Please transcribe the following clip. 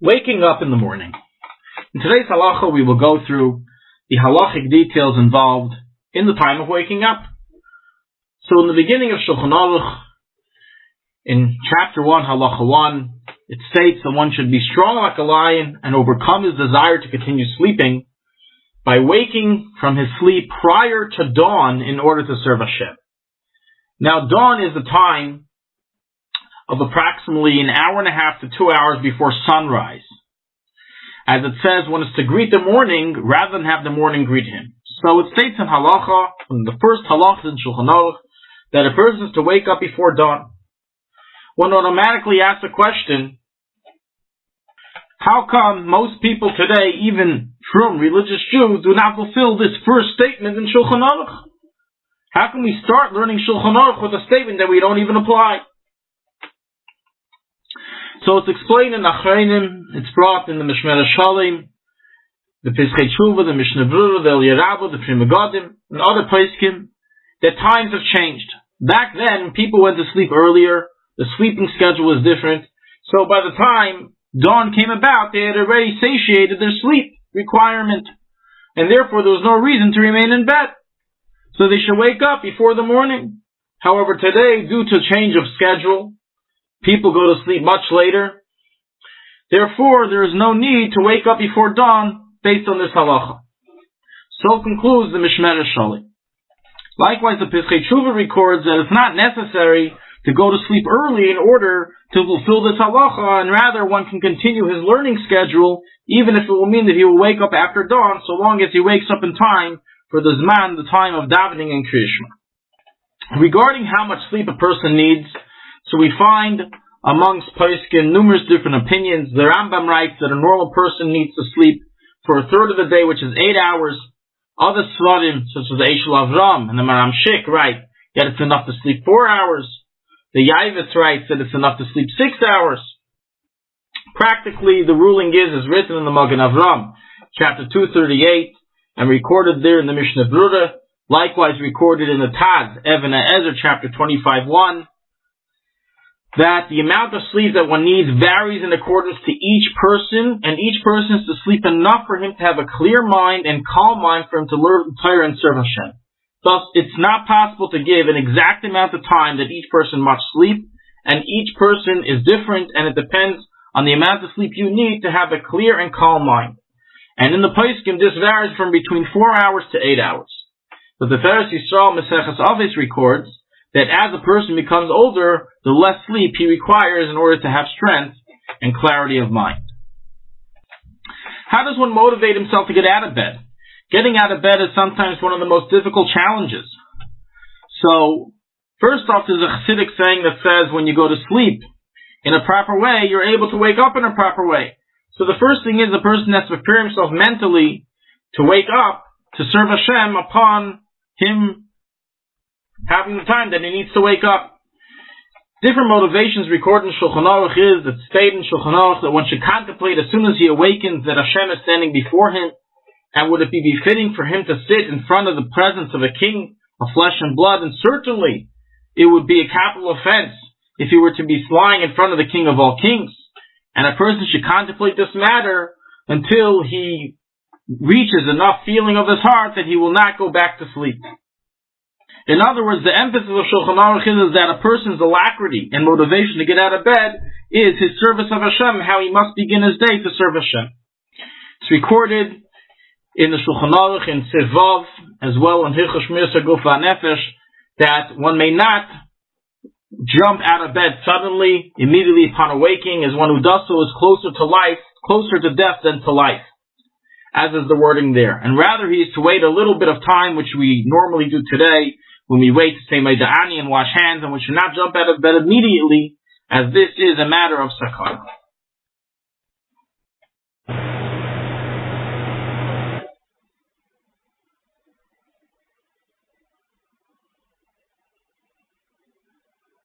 Waking up in the morning. In today's halacha, we will go through the halachic details involved in the time of waking up. So in the beginning of Shulchan Aruch, in chapter 1, halacha 1, it states that one should be strong like a lion and overcome his desire to continue sleeping by waking from his sleep prior to dawn in order to serve Hashem. Now dawn is the time of approximately an hour and a half to 2 hours before sunrise. As it says, one is to greet the morning rather than have the morning greet him. So it states in halacha, in the first halacha in Shulchan Aruch, that a person is to wake up before dawn. One automatically asks the question, how come most people today, even from religious Jews, do not fulfill this first statement in Shulchan Aruch? How can we start learning Shulchan Aruch with a statement that we don't even apply? So it's explained in Achreinim, it's brought in the Mishmeret Shalim, the Pischei Tshuva, the Mishnah Brura, the Eliyah Rabbah, the Pri Megadim, and other poskim, that times have changed. Back then, when people went to sleep earlier, the sleeping schedule was different, so by the time dawn came about, they had already satiated their sleep requirement, and therefore there was no reason to remain in bed. So they should wake up before the morning. However, today, due to change of schedule, people go to sleep much later. Therefore, there is no need to wake up before dawn based on this halacha. So concludes the Mishmeret Shalim. Likewise, the Pischei Tshuva records that it's not necessary to go to sleep early in order to fulfill this halacha, and rather one can continue his learning schedule, even if it will mean that he will wake up after dawn, so long as he wakes up in time for the Zman, the time of davening and Kriyashma. Regarding how much sleep a person needs, so we find amongst poskim numerous different opinions. The Rambam writes that a normal person needs to sleep for a third of the day, which is 8 hours. Other Svarim, such as the Eshel Avram and the Maram Shik, write that it's enough to sleep 4 hours. The Yavitz writes that it's enough to sleep 6 hours. Practically, the ruling is written in the Magen Avram, chapter 238, and recorded there in the Mishnah Brura, likewise recorded in the Taz, Even HaEzer, chapter 25:1, that the amount of sleep that one needs varies in accordance to each person, and each person is to sleep enough for him to have a clear mind and calm mind for him to learn Torah and serve Hashem. Thus, it's not possible to give an exact amount of time that each person must sleep, and each person is different, and it depends on the amount of sleep you need to have a clear and calm mind. And in the poskim, this varies from between 4 hours to 8 hours. But the Teves Yisrael Maseches Avos records that as a person becomes older, the less sleep he requires in order to have strength and clarity of mind. How does one motivate himself to get out of bed? Getting out of bed is sometimes one of the most difficult challenges. So, first off, there's a Hasidic saying that says when you go to sleep in a proper way, you're able to wake up in a proper way. So the first thing is the person has to prepare himself mentally to wake up, to serve Hashem upon him having the time that he needs to wake up. Different motivations recorded in Shulchan Aruch is that state in Shulchan Aruch that one should contemplate as soon as he awakens that Hashem is standing before him, and would it be befitting for him to sit in front of the presence of a king of flesh and blood, and certainly it would be a capital offense if he were to be lying in front of the King of all kings. And a person should contemplate this matter until he reaches enough feeling of his heart that he will not go back to sleep. In other words, the emphasis of Shulchan Aruch is that a person's alacrity and motivation to get out of bed is his service of Hashem, how he must begin his day to serve Hashem. It's recorded in the Shulchan Aruch, in Sevav, as well in Hilchos Shmiras HaGuf VaNefesh, that one may not jump out of bed suddenly, immediately upon awaking, as one who does so is closer to life, closer to death than to life, as is the wording there. And rather he is to wait a little bit of time, which we normally do today, when we wait to say Meida'ani and wash hands, and we should not jump out of bed immediately, as this is a matter of sakar.